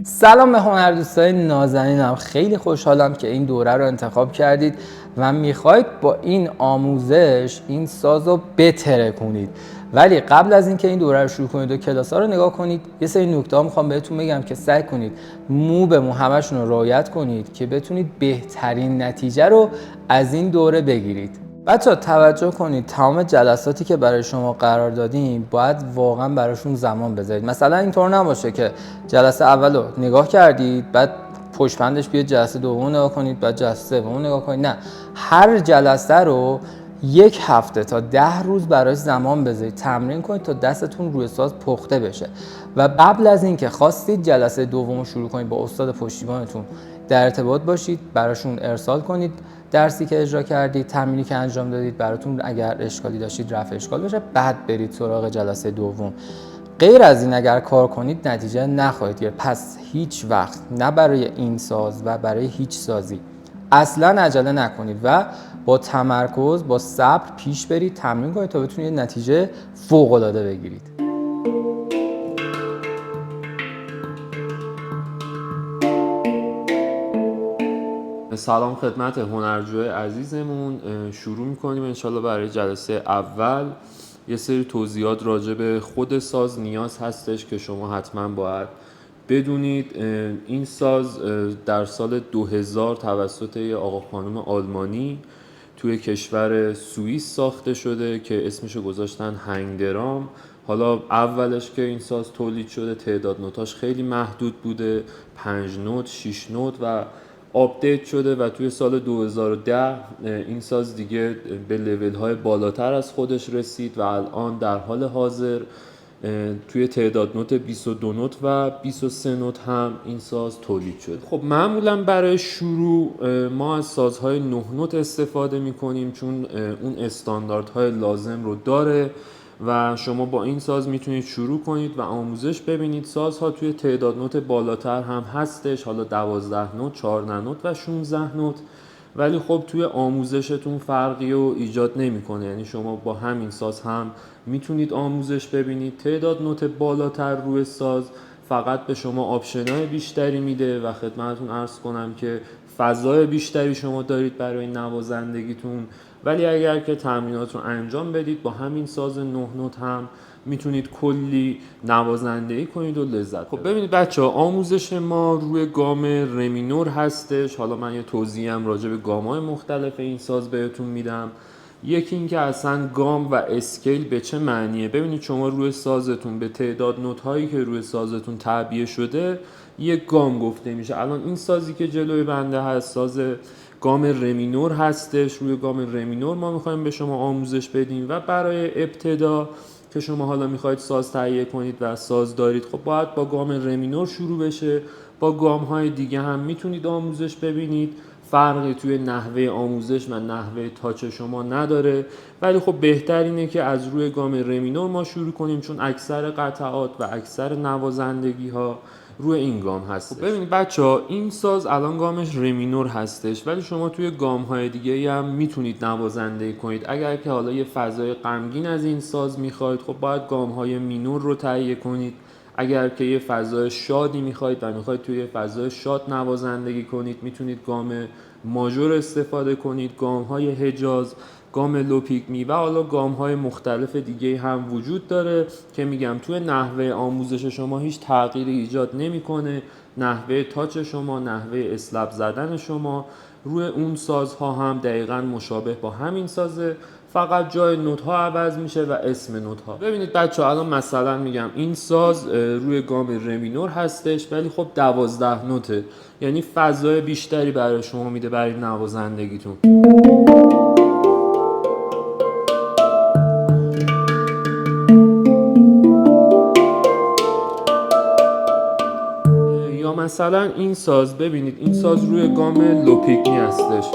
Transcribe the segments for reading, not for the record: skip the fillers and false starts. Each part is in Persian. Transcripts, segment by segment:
سلام به هنردوستای نازنینم. خیلی خوشحالم که این دوره رو انتخاب کردید و میخواید با این آموزش این ساز رو بترکونید. ولی قبل از اینکه این دوره رو شروع کنید و کلاس ها رو نگاه کنید، یه سری نکته ها میخوام بهتون بگم که سعی کنید مو به مو همشون رو رعایت کنید که بتونید بهترین نتیجه رو از این دوره بگیرید. بچه‌ها توجه کنید، تمام جلساتی که برای شما قرار دادیم باید واقعا براشون زمان بذارید. مثلا اینطور نباشه که جلسه اول رو نگاه کردید بعد پشت بندش بیاد جلسه دوم نگاه کنید بعد جلسه سوم نگاه کنید. نه، هر جلسه رو 1 هفته تا 10 روز براش زمان بذارید، تمرین کنید تا دستتون روی ساز پخته بشه و قبل از اینکه خواستید جلسه دوم شروع کنید با استاد پشتیبانتون در ارتباط باشید، براشون ارسال کنید درسی که اجرا کردید، تمرینی که انجام دادید، براتون اگر اشکالی داشتید رفع اشکال بشه، بعد برید سراغ جلسه دوم. غیر از این اگر کار کنید نتیجه نخواهید گرفت. پس هیچ وقت نه برای این ساز و برای هیچ سازی اصلا عجله نکنید و با تمرکز با صبر پیش برید، تمرین کنید تا بتونید نتیجه فوق العاده بگیرید. سلام خدمت هنرجوی عزیزمون. شروع میکنیم انشالله. برای جلسه اول یه سری توضیحات راجع به خود ساز نیاز هستش که شما حتما باید بدونید. این ساز در سال 2000 توسط یه آقا خانم آلمانی توی کشور سوئیس ساخته شده که اسمشو گذاشتن هنگدرام. حالا اولش که این ساز تولید شده تعداد نوتاش خیلی محدود بوده، 5 نوت، 6 نوت و آپدیت شده و توی سال 2010 این ساز دیگه به لیول های بالاتر از خودش رسید و الان در حال حاضر توی تعداد نوت 22 نوت و 23 نوت هم این ساز تولید شده. خب معمولا برای شروع ما از سازهای 9 نوت استفاده میکنیم چون اون استانداردهای لازم رو داره و شما با این ساز میتونید شروع کنید و آموزش ببینید. سازها توی تعداد نوت بالاتر هم هستش، حالا 12 نوت، 14 نوت و 16 نوت، ولی خب توی آموزشتون فرقی رو ایجاد نمیکنه. یعنی شما با همین ساز هم میتونید آموزش ببینید. تعداد نوت بالاتر روی ساز فقط به شما آپشن‌های بیشتری میده و خدمتتون عرض کنم که فضای بیشتری شما دارید برای نوازندگیتون، ولی اگر که تمرینات رو انجام بدید با همین ساز 9 نوت هم میتونید کلی نوازندگی کنید و لذت. خب ببینید بچه ها، آموزش ما روی گام رمینور هستش. حالا من یه توضیحم راجع به گام‌های مختلف این ساز بهتون میدم. یکی این که اصلا گام و اسکیل به چه معنیه. ببینید شما روی سازتون به تعداد نوت هایی که روی سازتون تعبیه شده یک گام گفته میشه. الان این سازی که جلوی بنده هست ساز گام رمینور هستش. روی گام رمینور ما میخوایم به شما آموزش بدیم و برای ابتدا که شما حالا میخواید ساز تهیه کنید و ساز دارید، خب باید با گام رمینور شروع بشه. با گام های دیگه هم میتونید آموزش ببینید، فرقی توی نحوه آموزش و نحوه تاچ شما نداره، ولی خب بهتر اینه که از روی گام رمینور ما شروع کنیم چون اکثر قطعات و اکثر نوازندگی ها روی این گام هستش. خب ببینید بچه‌ها، این ساز الان گامش رمینور هستش، ولی شما توی گام های دیگه هم میتونید نوازندگی کنید. اگر که حالا یه فضای غمگین از این ساز میخواید، خب باید گام های مینور رو تهیه کنید. اگر که یه فضای شادی میخواید و میخواید توی یه فضای شاد نوازندگی کنید، میتونید گام ماژور استفاده کنید، گام های حجاز، گام لوپیگمی و حالا گام های مختلف دیگه هم وجود داره که میگم توی نحوه آموزش شما هیچ تغییری ایجاد نمیکنه. نحوه تاچ شما، نحوه اسلپ زدن شما روی اون سازها هم دقیقاً مشابه با همین سازه، فقط جای نوت ها عوض میشه و اسم نوت ها. ببینید بچه ها، الان مثلا میگم این ساز روی گام رمینور هستش ولی خب 12 نوته، یعنی فضای بیشتری برای شما میده برای نوازندگیتون. یا مثلا این ساز، ببینید این ساز روی گام لوپیگمی هستش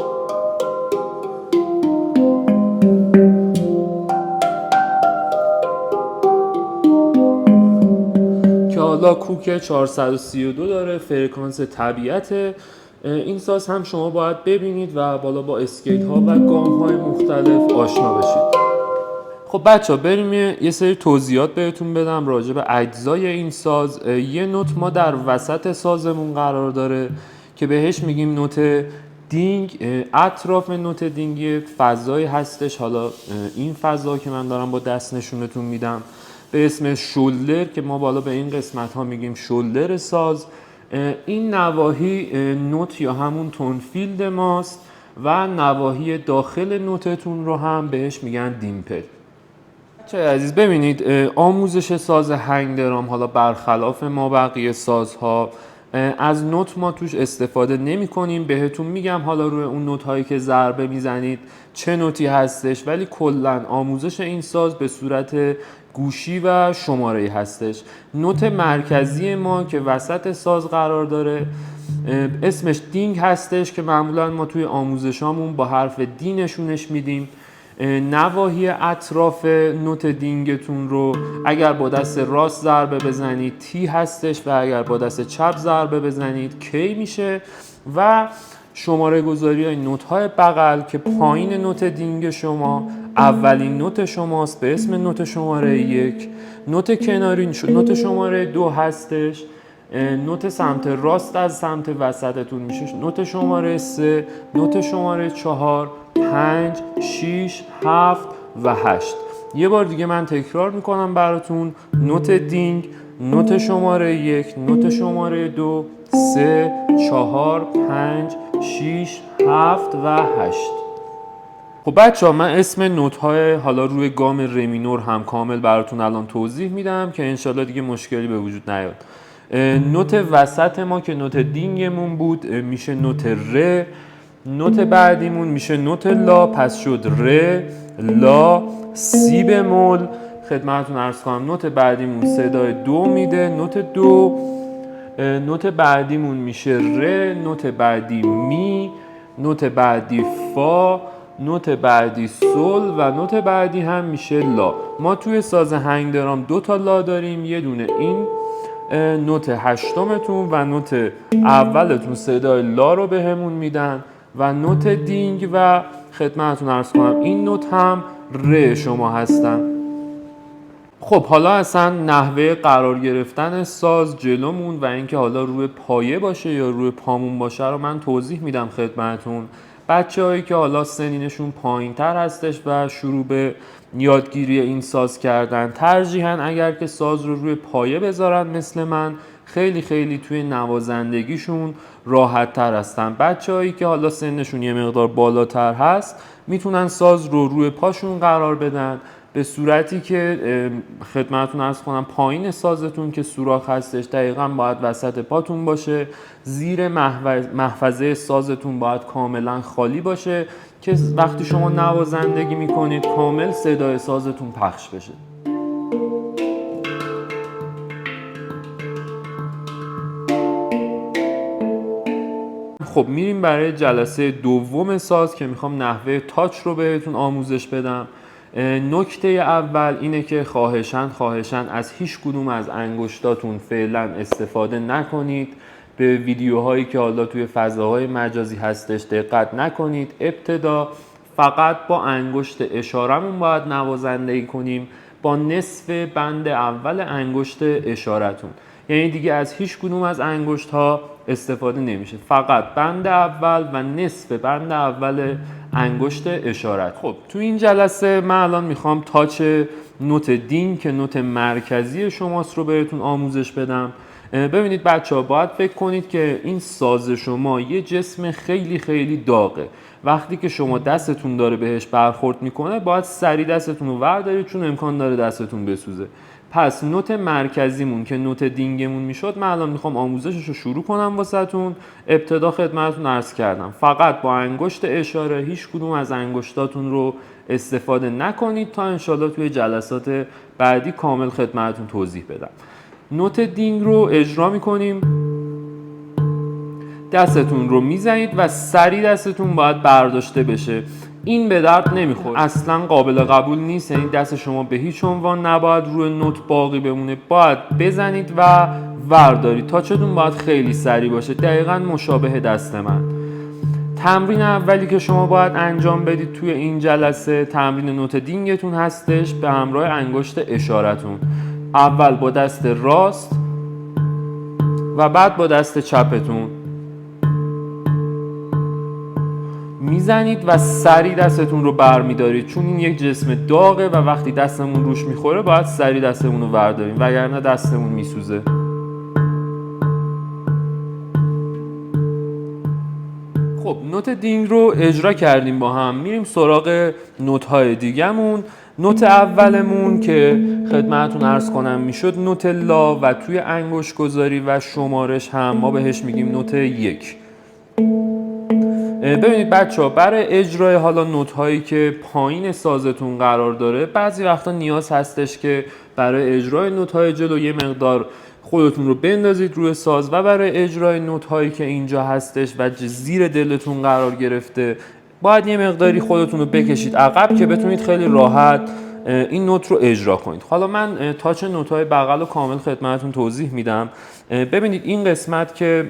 که حالا کوک 432 داره، فرکانس طبیعته. این ساز هم شما باید ببینید و بالا با اسکیل ها و گام های مختلف آشنا بشید. خب خب بچه بریم یه سری توضیحات بهتون بدم راجع به اجزای این ساز. یه نوت ما در وسط سازمون قرار داره که بهش میگیم نوت دینگ. اطراف نوت دینگ یه فضایی هستش، حالا این فضا که من دارم با دست نشونتون میدم به اسم شولدر که ما بالا به این قسمت ها میگیم شولدر ساز. این نواحی نوت یا همون تونفیلد ماست و نواحی داخل نوتتون رو هم بهش میگن دیمپل. چه عزیز ببینید آموزش ساز هنگ درام حالا برخلاف ما بقیه سازها از نوت ما توش استفاده نمی کنیم. بهتون میگم حالا روی اون نوت هایی که ضربه میزنید چه نوتی هستش، ولی کلا آموزش این ساز به صورت گوشی و شماره‌ای هستش. نوت مرکزی ما که وسط ساز قرار داره اسمش دینگ هستش که معمولا ما توی آموزشامون با حرف دی نشونش میدیم. نواحی اطراف نوت دینگتون رو اگر با دست راست ضربه بزنید تی هستش و اگر با دست چپ ضربه بزنید کی میشه. و شماره گذاری های نوت های بغل که پایین نوت دینگ شما اولین نوت شماست به اسم نوت شماره 1، نوت کناری نوت شماره 2 هستش، نوت سمت راست از سمت وسطتون میشه نوت شماره 3، نوت شماره 4، 5، 6، 7 و 8. یه بار دیگه من تکرار میکنم براتون: نوت دینگ، نوت شماره 1، نوت شماره 2، 3، 4، 5، 6، 7 و 8. خب بچه ها من اسم نوت های حالا روی گام ره مینور هم کامل براتون الان توضیح میدم که انشالله دیگه مشکلی به وجود نیاد. نوت وسط ما که نوت دینگمون بود میشه نوت ره، نوت بعدیمون میشه نوت لا، پس شد ره، لا، سی بمول. خدمتتون عرض کنم نوت بعدیمون صدای دو میده، نوت دو. نوت بعدیمون میشه ره، نوت بعدی می، نوت بعدی فا، نوت بعدی سول و نوت بعدی هم میشه لا. ما توی ساز هنگ درام 2 تا لا داریم، یه دونه این نوت هشتمتون و نوت اولتون صدای لا رو بهمون میدن و نوت دینگ و خدمتتون عرض کنم این نوت هم ره شما هستن. خب حالا اصلا نحوه قرار گرفتن ساز جلومون و اینکه حالا روی پایه باشه یا روی پامون باشه رو من توضیح میدم خدمتتون. بچه‌هایی که حالا سنینشون پایین‌تر هستش و شروع به یادگیری این ساز کردن ترجیحاً اگر که ساز رو روی پایه بذارن مثل من خیلی خیلی توی نوازندگیشون راحت تر هستن. بچه‌هایی که حالا سنشون یه مقدار بالاتر هست میتونن ساز رو روی پاشون قرار بدن به صورتی که خدمتتون عرض کنم پایین سازتون که سوراخ هستش دقیقاً باید وسط پاتون باشه، زیر محفظه سازتون باید کاملا خالی باشه که وقتی شما نوازندگی میکنید کامل صدای سازتون پخش بشه. خب میریم برای جلسه دوم ساز که میخوام نحوه تاچ رو بهتون آموزش بدم. نکته اول اینه که خواهشاً از هیچ کدوم از انگشتاتون فعلا استفاده نکنید. به ویدیوهایی که حالا توی فضاهای مجازی هستش دقت نکنید. ابتدا فقط با انگشت اشارمون باید نوازندگی کنیم با نصف بند اول انگشت اشارتون، یعنی دیگه از هیچ کدوم از انگشت ها استفاده نمیشه، فقط بند اول و نصف بند اول انگشت اشارت. خب تو این جلسه من الان میخوام تاچ نوت دینگ که نوت مرکزی شماست رو بهتون آموزش بدم. ببینید بچه ها باید فکر کنید که این ساز شما یه جسم خیلی خیلی داغه. وقتی که شما دستتون داره بهش برخورد میکنه باید سریع دستتون رو وردارید چون امکان داره دستتون بسوزه. پس نوت مرکزیمون که نوت دینگمون میشد من الان میخوام آموزشش رو شروع کنم واسهتون. ابتدا خدمتتون عرض کردم فقط با انگشت اشاره، هیچ کدوم از انگشتاتون رو استفاده نکنید تا انشالله توی جلسات بعدی کامل خدمتتون توضیح بدم. نوت دینگ رو اجرا میکنیم، دستتون رو میزنید و سریع دستتون باید برداشته بشه. این به درد نمیخوره، اصلا قابل قبول نیست، یعنی دست شما به هیچ عنوان نباید روی نوت باقی بمونه، باید بزنید و وردارید. تاچتون باید خیلی سریع باشه، دقیقاً مشابه دست من. تمرین اولی که شما باید انجام بدید توی این جلسه تمرین نوت دینگتون هستش به همراه انگشت اشارتون. اول با دست راست و بعد با دست چپتون میزنید و سریع دستتون رو برمیدارید، چون این یک جسم داغه و وقتی دستمون روش میخوره باید سریع دستمون رو برداریم وگرنه دستمون میسوزه. خب نوت دینگ رو اجرا کردیم با هم، میریم سراغ نوت های دیگه‌مون. نوت اولمون که خدمتتون عرض کنم میشد نوت لا و توی انگشت گذاری و شمارش هم ما بهش میگیم نوت 1. ببینید بچه‌ها، برای اجرای حالا نوت هایی که پایین سازتون قرار داره بعضی وقتا نیاز هستش که برای اجرای نوت های جلو یه مقدار خودتون رو بندازید روی ساز و برای اجرای نوت هایی که اینجا هستش و زیر دلتون قرار گرفته باید یه مقداری خودتون رو بکشید عقب که بتونید خیلی راحت این نوت رو اجرا کنید. حالا من تاچ نوت های بغل و کامل خدمتتون توضیح میدم. ببینید این قسمت که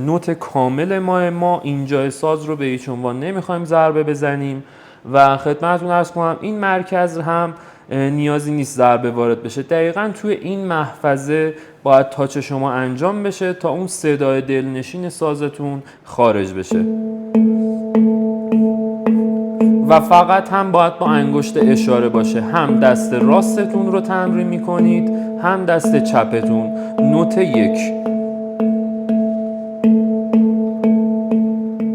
نوت کامل ما اینجا ساز رو به هیچ عنوان نمیخوایم ضربه بزنیم و خدمتتون عرض کنم این مرکز هم نیازی نیست ضربه وارد بشه. دقیقاً توی این محفظه باید تاچ شما انجام بشه تا اون صدای دلنشین سازتون خارج بشه و فقط هم باید با انگشت اشاره باشه. هم دست راستتون رو تمرین میکنید هم دست چپتون. نوت 1.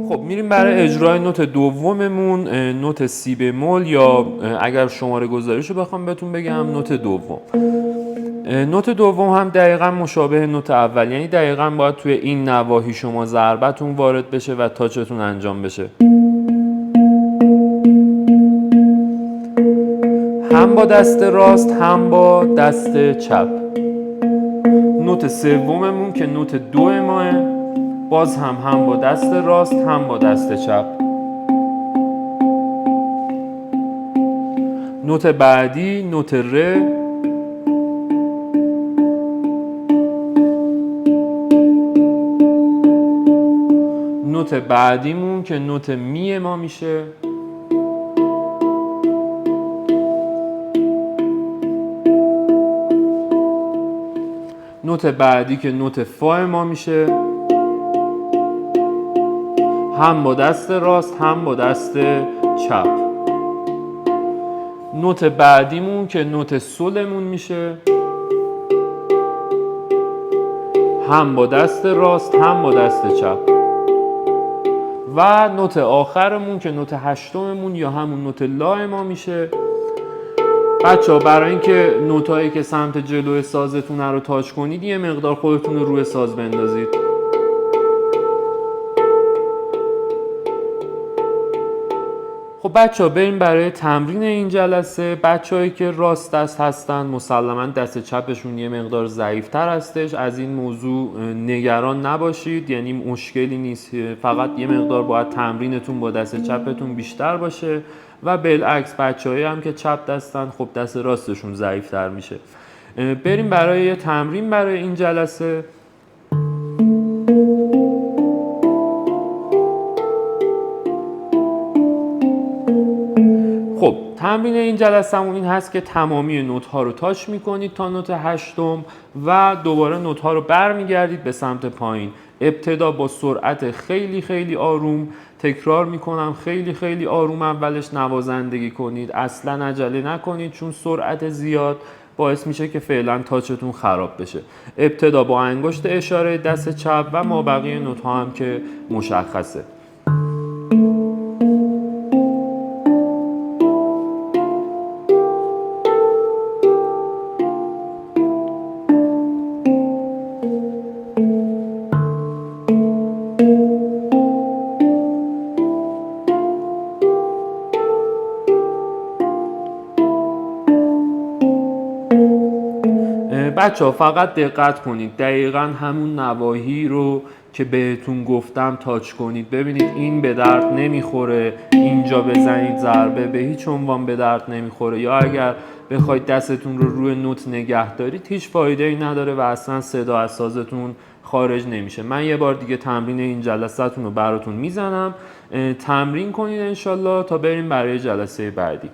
خب میریم برای اجرای نوت دوممون، نوت سی بمول یا اگر شماره گذاریشو بخوام بهتون بگم نوت دوم. نوت دوم هم دقیقاً مشابه نوت اول، یعنی دقیقاً باید توی این نواحی شما ضربتون وارد بشه و تاچتون انجام بشه. هم با دست راست هم با دست چپ. نوت سوممون که نوت 2 ماه، باز هم با دست راست هم با دست چپ. نوت بعدی نوت ر. نوت بعدیمون که نوت می ما میشه. نوت بعدی که نوت فا ما میشه، هم با دست راست هم با دست چپ. نوت بعدیمون که نوت سولمون میشه، هم با دست راست هم با دست چپ. و نوت آخرمون که نوت هشتممون یا همون نوت لا ما میشه. بچه‌ها برای اینکه نوتایی که سمت جلوی سازتون رو تاچ کنید یه مقدار خودتون رو روی ساز بندازید. خب بچه‌ها بریم برای تمرین این جلسه. بچه‌هایی که راست دست هستن مسلماً دست چپشون یه مقدار ضعیف‌تر هستش. از این موضوع نگران نباشید، یعنی مشکلی نیست، فقط یه مقدار باید تمرینتون با دست چپتون بیشتر باشه و بالعکس بچه‌هایی هم که چپ دستن خب دست راستشون ضعیف‌تر میشه. بریم برای یه تمرین برای این جلسه. خب تمرین این جلسه‌مون این هست که تمامی نوت‌ها رو تاچ می‌کنید تا نوت هشتم و دوباره نوت‌ها رو برمیگردید به سمت پایین. ابتدا با سرعت خیلی خیلی آروم، تکرار می‌کنم خیلی خیلی آروم اولش نوازندگی کنید، اصلا عجله نکنید چون سرعت زیاد باعث میشه که فعلا تاچتون خراب بشه. ابتدا با انگشت اشاره دست چپ و مابقی نوت‌ها هم که مشخصه. بچه‌ها فقط دقت کنید دقیقاً همون نواحی رو که بهتون گفتم تاچ کنید. ببینید این به درد نمیخوره، اینجا بزنید ضربه به هیچ عنوان به درد نمیخوره، یا اگر بخواید دستتون رو روی نوت نگه دارید هیچ فایده ای نداره و اصلا صدا از سازتون خارج نمیشه. من یه بار دیگه تمرین این جلسه‌تون رو براتون میزنم، تمرین کنید انشالله تا بریم برای جلسه بعدی.